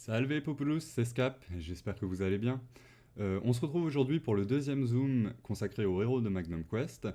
Salve Populus, c'est Scap, j'espère que vous allez bien. On se retrouve aujourd'hui pour le deuxième zoom consacré aux héros de Magnum Quest.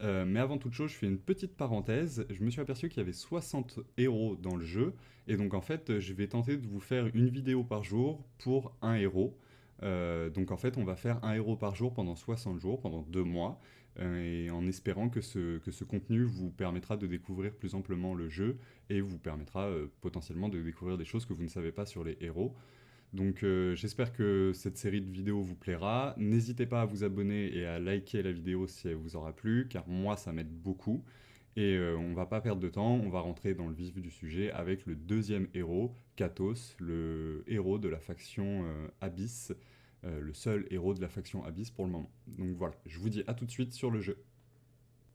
Mais avant toute chose, je fais une petite parenthèse. Je me suis aperçu qu'il y avait 60 héros dans le jeu, et donc en fait, je vais tenter de vous faire une vidéo par jour pour un héros. Donc en fait, on va faire un héros par jour pendant 60 jours, pendant 2 mois, et en espérant que ce contenu vous permettra de découvrir plus amplement le jeu et vous permettra potentiellement de découvrir des choses que vous ne savez pas sur les héros. Donc j'espère que cette série de vidéos vous plaira. N'hésitez pas à vous abonner et à liker la vidéo si elle vous aura plu, car moi ça m'aide beaucoup. Et on va pas perdre de temps, on va rentrer dans le vif du sujet avec le deuxième héros, Katos, le héros de la faction Abyss, le seul héros de la faction Abyss pour le moment. Donc voilà, je vous dis à tout de suite sur le jeu.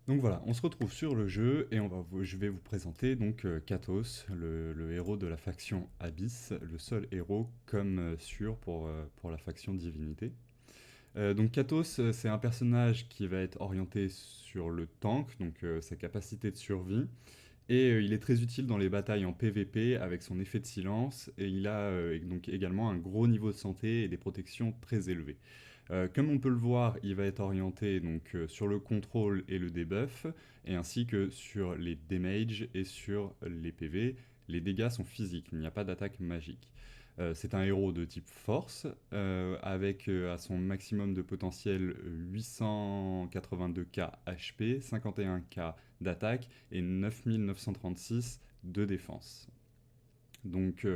Donc voilà, on se retrouve sur le jeu et je vais vous présenter donc Katos, le héros de la faction Abyss, le seul héros comme sûr pour la faction Divinité. Donc Katos, c'est un personnage qui va être orienté sur le tank, donc sa capacité de survie, et il est très utile dans les batailles en PvP avec son effet de silence, et il a donc également un gros niveau de santé et des protections très élevées. Comme on peut le voir, il va être orienté donc, sur le contrôle et le debuff, et ainsi que sur les damages et sur les PV. Les dégâts sont physiques, il n'y a pas d'attaque magique. C'est un héros de type force, avec à son maximum de potentiel 882k HP, 51k d'attaque et 9936 de défense. Donc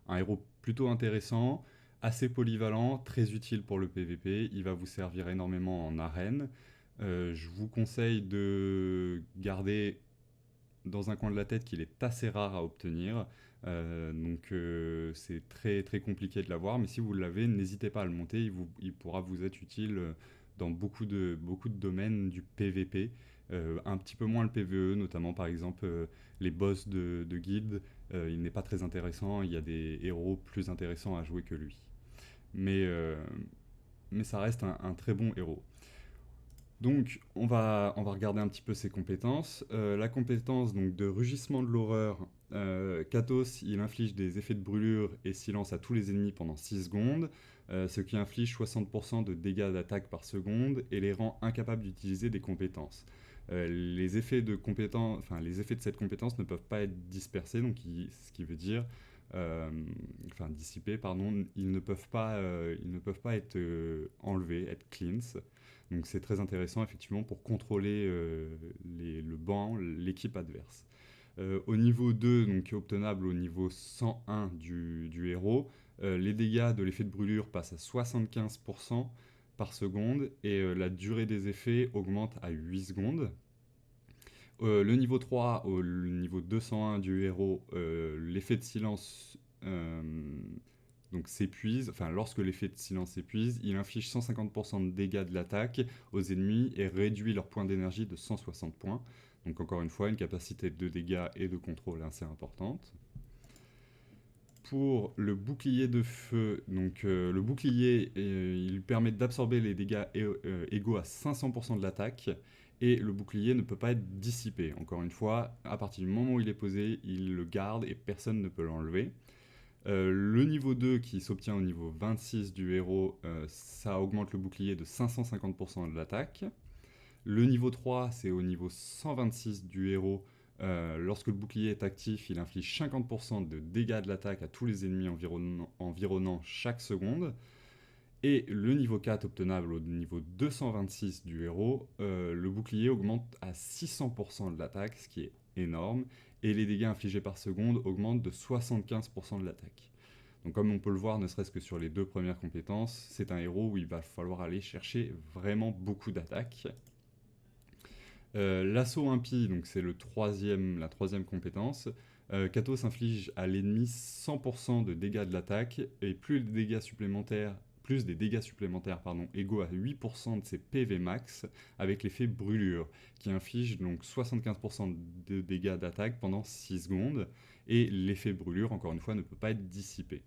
un héros plutôt intéressant, assez polyvalent, très utile pour le PvP, il va vous servir énormément en arène. Je vous conseille de garder dans un coin de la tête qu'il est assez rare à obtenir. Donc c'est très très compliqué de l'avoir, mais si vous l'avez, n'hésitez pas à le monter, il pourra vous être utile dans beaucoup de domaines du PVP. Un petit peu moins le PVE, notamment par exemple les boss de guilde, il n'est pas très intéressant, il y a des héros plus intéressants à jouer que lui. Mais, euh, mais ça reste un très bon héros. Donc, on va regarder un petit peu ses compétences. La compétence donc, de rugissement de l'horreur, Katos, il inflige des effets de brûlure et silence à tous les ennemis pendant 6 secondes, ce qui inflige 60% de dégâts d'attaque par seconde et les rend incapables d'utiliser des compétences. Les effets de cette compétence ne peuvent pas être dispersés, ce qui veut dire, dissipés, pardon, ils ne peuvent pas être enlevés, être cleans. Donc c'est très intéressant effectivement pour contrôler le banc, l'équipe adverse. Au niveau 2, donc qui est obtenable au niveau 101 du héros, les dégâts de l'effet de brûlure passent à 75% par seconde et la durée des effets augmente à 8 secondes. Le niveau 3, au niveau 201 du héros, l'effet de silence donc s'épuise, enfin lorsque l'effet de silence s'épuise, il inflige 150% de dégâts de l'attaque aux ennemis et réduit leur point d'énergie de 160 points. Donc encore une fois, une capacité de dégâts et de contrôle assez importante. Pour le bouclier de feu, donc le bouclier, il permet d'absorber les dégâts égaux à 500% de l'attaque, et le bouclier ne peut pas être dissipé. Encore une fois, à partir du moment où il est posé, il le garde et personne ne peut l'enlever. Le niveau 2 qui s'obtient au niveau 26 du héros, ça augmente le bouclier de 550% de l'attaque. Le niveau 3, c'est au niveau 126 du héros. Lorsque le bouclier est actif, il inflige 50% de dégâts de l'attaque à tous les ennemis environnants chaque seconde. Et le niveau 4, obtenable au niveau 226 du héros, le bouclier augmente à 600% de l'attaque, ce qui est énorme, et les dégâts infligés par seconde augmentent de 75% de l'attaque. Donc comme on peut le voir, ne serait-ce que sur les deux premières compétences, c'est un héros où il va falloir aller chercher vraiment beaucoup d'attaques. L'assaut impie, donc c'est la troisième compétence. Katos inflige à l'ennemi 100% de dégâts de l'attaque, et plus des dégâts supplémentaires égaux à 8% de ses PV max, avec l'effet brûlure, qui inflige donc 75% de dégâts d'attaque pendant 6 secondes, et l'effet brûlure, encore une fois, ne peut pas être dissipé.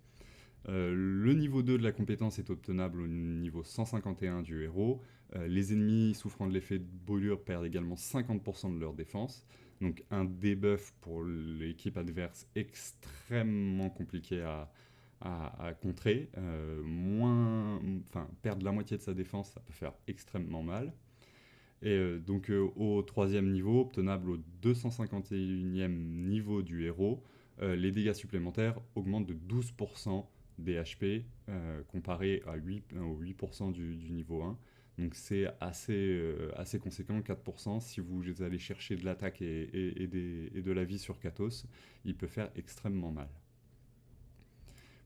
Le niveau 2 de la compétence est obtenable au niveau 151 du héros. Les ennemis souffrant de l'effet de brûlure perdent également 50% de leur défense. Donc un debuff pour l'équipe adverse extrêmement compliqué à contrer. Perdre la moitié de sa défense, ça peut faire extrêmement mal. Et au troisième niveau, obtenable au 251e niveau du héros, les dégâts supplémentaires augmentent de 12% des HP comparé aux 8% du niveau 1. Donc c'est assez conséquent, 4%. Si vous allez chercher de l'attaque et de la vie sur Katos, il peut faire extrêmement mal.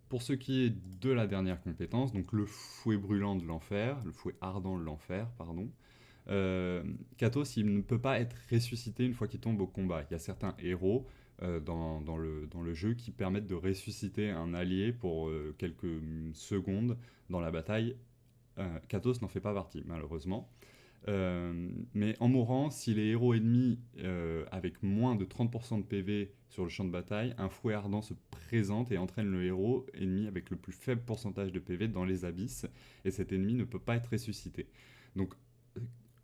Pour ce qui est de la dernière compétence, donc le fouet brûlant de l'enfer, le fouet ardent de l'enfer, pardon, Katos, il ne peut pas être ressuscité une fois qu'il tombe au combat. Il y a certains héros dans le jeu qui permettent de ressusciter un allié pour quelques secondes dans la bataille. Katos n'en fait pas partie, malheureusement. Mais en mourant, si les héros ennemis avec moins de 30% de PV sur le champ de bataille, un fouet ardent se présente et entraîne le héros ennemi avec le plus faible pourcentage de PV dans les abysses, et cet ennemi ne peut pas être ressuscité. Donc,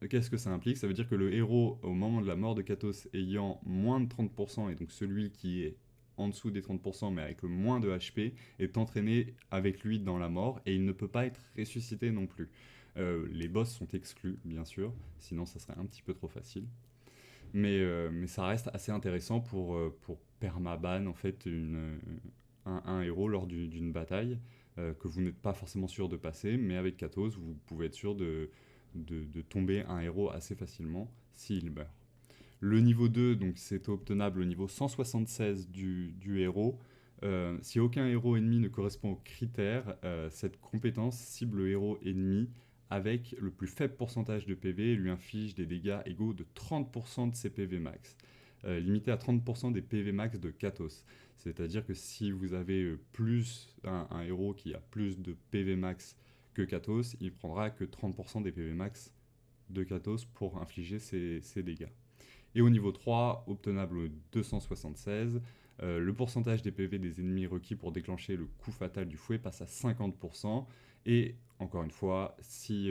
qu'est-ce que ça implique? Ça veut dire que le héros, au moment de la mort de Katos, ayant moins de 30%, et donc celui qui est en dessous des 30%, mais avec le moins de HP, est entraîné avec lui dans la mort, et il ne peut pas être ressuscité non plus. Les boss sont exclus, bien sûr, sinon ça serait un petit peu trop facile. Mais ça reste assez intéressant pour permaban en fait un héros lors d'une bataille que vous n'êtes pas forcément sûr de passer, mais avec Katos, vous pouvez être sûr de tomber un héros assez facilement s'il meurt. Le niveau 2, donc c'est obtenable au niveau 176 du héros. Si aucun héros ennemi ne correspond aux critères, cette compétence cible le héros ennemi avec le plus faible pourcentage de PV et lui inflige des dégâts égaux de 30% de ses PV max, limité à 30% des PV max de Katos. C'est-à-dire que si vous avez un héros qui a plus de PV max que Katos, il prendra que 30% des PV max de Katos pour infliger ses dégâts. Et au niveau 3, obtenable au 276, le pourcentage des PV des ennemis requis pour déclencher le coup fatal du fouet passe à 50%. Et encore une fois, si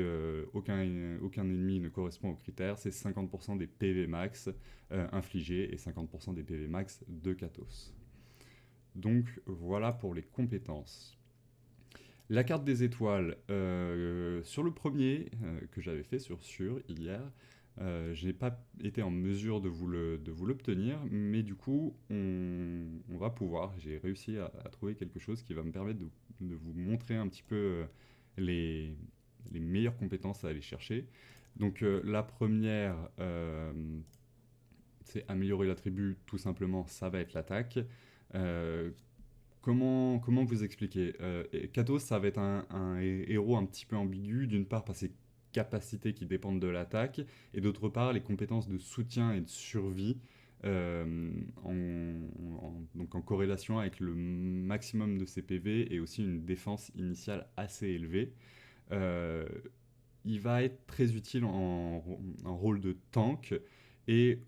aucun ennemi ne correspond aux critères, c'est 50% des PV max infligés et 50% des PV max de Katos. Donc voilà pour les compétences. La carte des étoiles, sur le premier que j'avais fait sur hier, je n'ai pas été en mesure de vous l'obtenir, mais du coup, on va pouvoir. J'ai réussi à trouver quelque chose qui va me permettre de vous montrer un petit peu les meilleures compétences à aller chercher. Donc, la première, c'est améliorer l'attribut, tout simplement, ça va être l'attaque. Comment vous expliquer Katos, ça va être un héros un petit peu ambigu, d'une part par ses capacités qui dépendent de l'attaque, et d'autre part les compétences de soutien et de survie, donc en corrélation avec le maximum de ses PV et aussi une défense initiale assez élevée. Il va être très utile en rôle de tank, et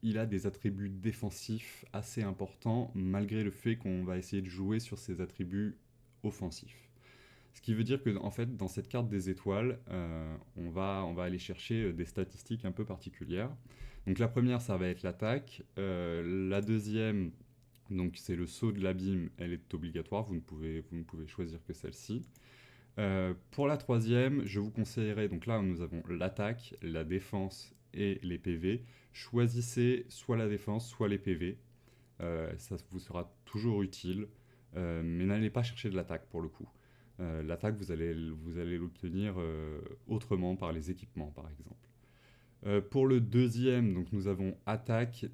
il a des attributs défensifs assez importants, malgré le fait qu'on va essayer de jouer sur ses attributs offensifs. Ce qui veut dire que, en fait, dans cette carte des étoiles, on va aller chercher des statistiques un peu particulières. Donc la première, ça va être l'attaque. La deuxième, donc c'est le saut de l'abîme, elle est obligatoire, vous ne pouvez choisir que celle-ci. Pour la troisième, je vous conseillerais, donc là nous avons l'attaque, la défense et les PV. Choisissez soit la défense, soit les PV. Ça vous sera toujours utile, mais n'allez pas chercher de l'attaque pour le coup. L'attaque, vous allez l'obtenir autrement par les équipements, par exemple. Pour le deuxième, donc nous avons attaque,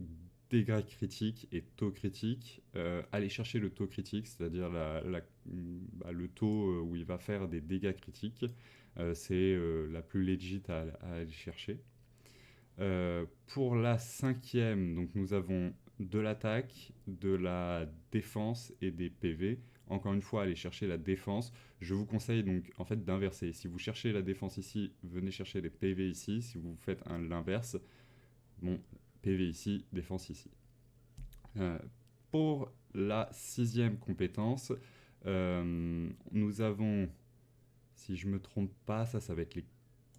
dégâts critiques et taux critique. Allez chercher le taux critique, c'est-à-dire le taux où il va faire des dégâts critiques. C'est la plus legit à aller chercher. Pour la cinquième, donc nous avons de l'attaque, de la défense et des PV. Encore une fois, allez chercher la défense. Je vous conseille donc en fait d'inverser. Si vous cherchez la défense ici, venez chercher les PV ici. Si vous faites l'inverse, bon, PV ici, défense ici. Pour la sixième compétence, nous avons, si je me trompe pas, ça va être les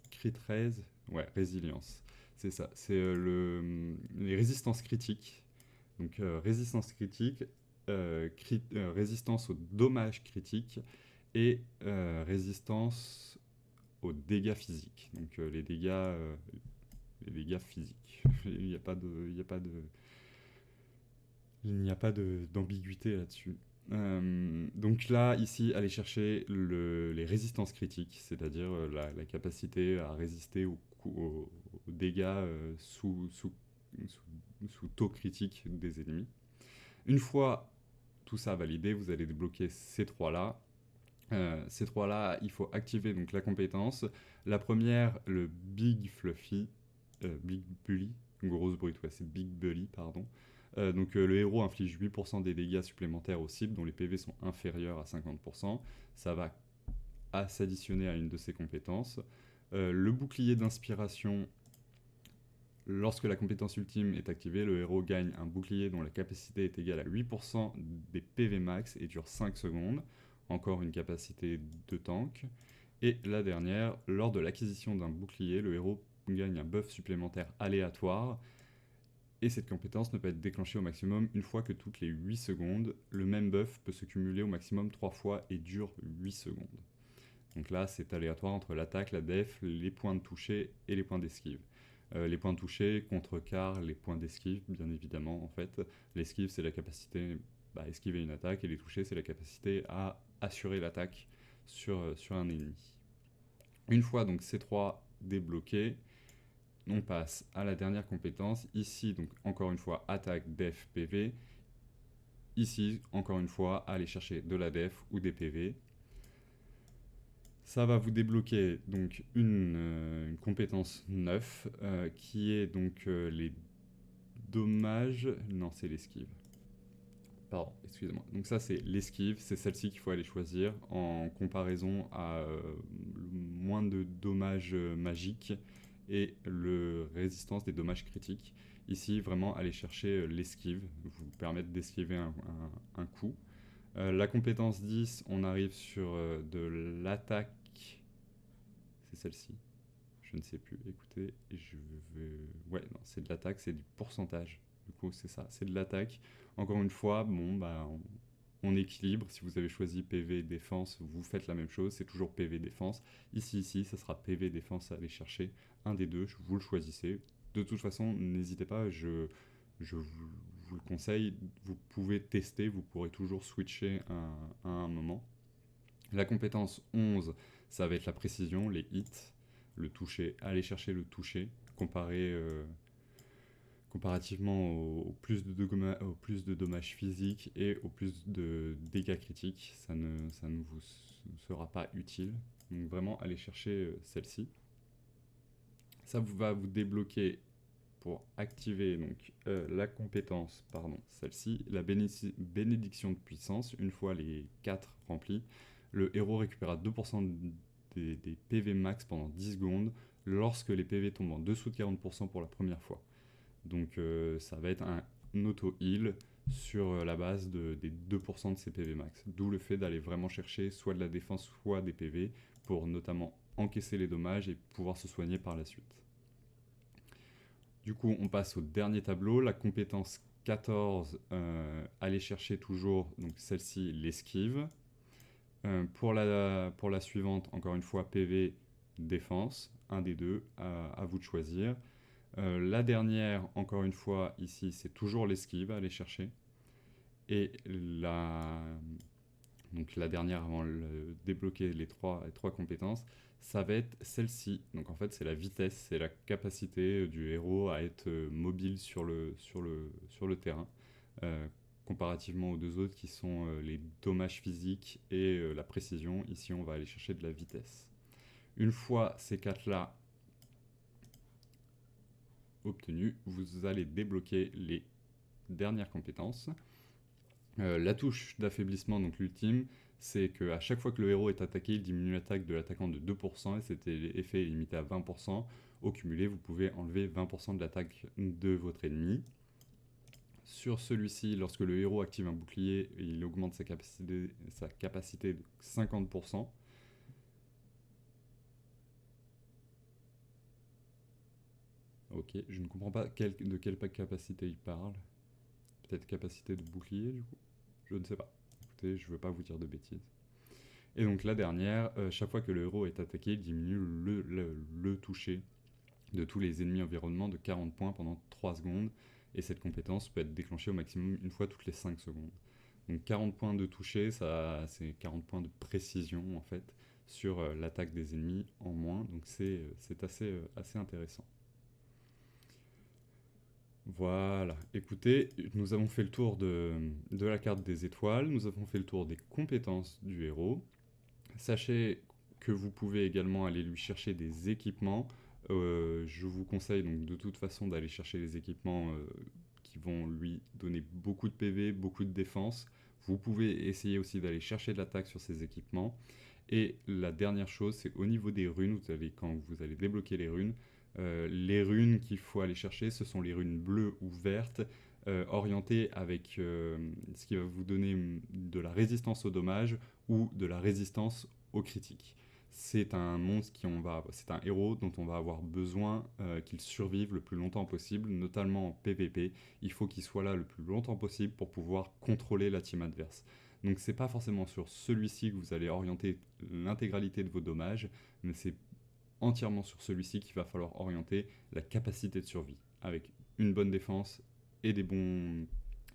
crit 13, ouais, résilience. C'est ça, c'est les résistances critiques. Donc résistance critique, résistance aux dommages critiques et résistance aux dégâts physiques. Donc les dégâts physiques. Il n'y a pas d'ambiguïté là-dessus. Donc là, ici, allez chercher les résistances critiques, c'est-à-dire la capacité à résister aux dégâts sous taux critique des ennemis. Une fois tout ça validé, vous allez débloquer ces trois-là. Ces trois-là, il faut activer donc la compétence. La première, le Big Fluffy, Big Bully, grosse brute, ouais, c'est Big Bully, pardon. Donc le héros inflige 8% des dégâts supplémentaires aux cibles dont les PV sont inférieurs à 50%. Ça va s'additionner à une de ses compétences. Le bouclier d'inspiration, lorsque la compétence ultime est activée, le héros gagne un bouclier dont la capacité est égale à 8% des PV max et dure 5 secondes. Encore une capacité de tank. Et la dernière, lors de l'acquisition d'un bouclier, le héros gagne un buff supplémentaire aléatoire. Et cette compétence ne peut être déclenchée au maximum une fois que toutes les 8 secondes. Le même buff peut se cumuler au maximum 3 fois et dure 8 secondes. Donc là, c'est aléatoire entre l'attaque, la def, les points de toucher et les points d'esquive. Les points de toucher contrecarrent les points d'esquive, bien évidemment, en fait. L'esquive, c'est la capacité à esquiver une attaque, et les toucher, c'est la capacité à assurer l'attaque sur un ennemi. Une fois donc ces trois débloqués, on passe à la dernière compétence. Ici, donc encore une fois, attaque, def, PV. Ici, encore une fois, aller chercher de la def ou des PV. Ça va vous débloquer donc une compétence 9 qui est donc les dommages. Non, c'est l'esquive. Pardon, excusez-moi. Donc ça, c'est l'esquive. C'est celle-ci qu'il faut aller choisir en comparaison à moins de dommages magiques et le résistance des dommages critiques. Ici, vraiment, aller chercher l'esquive, vous permettre d'esquiver un coup. La compétence 10, on arrive sur de l'attaque. C'est celle-ci. Je ne sais plus. Écoutez, je veux... Ouais, non, c'est de l'attaque, c'est du pourcentage. Du coup, c'est ça, c'est de l'attaque. Encore une fois, bon, bah, on équilibre. Si vous avez choisi PV défense, vous faites la même chose. C'est toujours PV défense. Ici, ça sera PV défense à aller chercher. Un des deux, vous le choisissez. De toute façon, n'hésitez pas, je vous le conseille. Vous pouvez tester, vous pourrez toujours switcher à un moment. La compétence 11, ça va être la précision, les hits, le toucher. Aller chercher le toucher, comparativement au plus de dommages physiques et au plus de dégâts critiques, ça ne vous sera pas utile. Donc vraiment, aller chercher celle-ci. Ça va vous débloquer pour activer donc, la compétence, celle-ci, la bénédiction de puissance. Une fois les 4 remplis, le héros récupérera 2% des PV max pendant 10 secondes lorsque les PV tombent en dessous de 40% pour la première fois. Donc ça va être un auto-heal sur la base des 2% de ces PV max. D'où le fait d'aller vraiment chercher soit de la défense, soit des PV pour notamment encaisser les dommages et pouvoir se soigner par la suite. Du coup, on passe au dernier tableau, la compétence 14, aller chercher toujours, donc celle-ci, l'esquive. Pour la suivante, encore une fois, PV, défense, un des deux, à vous de choisir. La dernière, encore une fois, ici, c'est toujours l'esquive à aller chercher. Et donc la dernière, avant de débloquer les trois compétences, ça va être celle-ci. Donc en fait, c'est la vitesse, c'est la capacité du héros à être mobile sur le terrain. Comparativement aux deux autres qui sont les dommages physiques et la précision. Ici, on va aller chercher de la vitesse. Une fois ces quatre-là obtenus, vous allez débloquer les dernières compétences. La touche d'affaiblissement, donc l'ultime, c'est qu'à chaque fois que le héros est attaqué, il diminue l'attaque de l'attaquant de 2%, et cet effet est limité à 20%. Au cumulé, vous pouvez enlever 20% de l'attaque de votre ennemi. Sur celui-ci, lorsque le héros active un bouclier, il augmente sa capacité de 50%. Ok, je ne comprends pas de quelle capacité il parle. Peut-être capacité de bouclier, du coup. Je ne sais pas. Écoutez, je veux pas vous dire de bêtises. Et donc la dernière, chaque fois que le héros est attaqué, il diminue le toucher de tous les ennemis environnement de 40 points pendant 3 secondes. Et cette compétence peut être déclenchée au maximum une fois toutes les 5 secondes. Donc 40 points de toucher, ça, c'est 40 points de précision en fait sur l'attaque des ennemis en moins. Donc c'est assez intéressant. Voilà, écoutez, nous avons fait le tour de la carte des étoiles, nous avons fait le tour des compétences du héros. Sachez que vous pouvez également aller lui chercher des équipements. Je vous conseille donc de toute façon d'aller chercher les équipements qui vont lui donner beaucoup de PV, beaucoup de défense. Vous pouvez essayer aussi d'aller chercher de l'attaque sur ces équipements. Et la dernière chose, c'est au niveau des runes, quand vous allez débloquer les runes qu'il faut aller chercher, ce sont les runes bleues ou vertes, orientées avec ce qui va vous donner de la résistance aux dommages ou de la résistance aux critiques. C'est un monstre c'est un héros dont on va avoir besoin qu'il survive le plus longtemps possible, notamment en PvP. Il faut qu'il soit là le plus longtemps possible pour pouvoir contrôler la team adverse. Donc c'est pas forcément sur celui-ci que vous allez orienter l'intégralité de vos dommages, mais c'est entièrement sur celui-ci qu'il va falloir orienter la capacité de survie, avec une bonne défense et des bons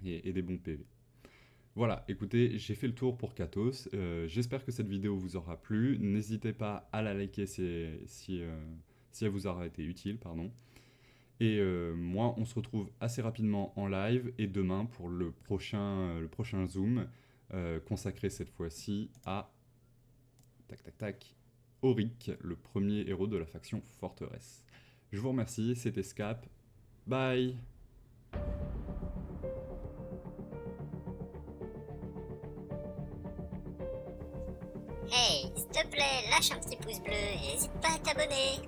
PV. Voilà, écoutez, j'ai fait le tour pour Katos. J'espère que cette vidéo vous aura plu. N'hésitez pas à la liker si elle vous aura été utile, pardon. Et moi, on se retrouve assez rapidement en live et demain pour le prochain Zoom, consacré cette fois-ci à Auric, le premier héros de la faction Forteresse. Je vous remercie, c'était Scap. Bye! Hey, s'il te plaît, lâche un petit pouce bleu et n'hésite pas à t'abonner.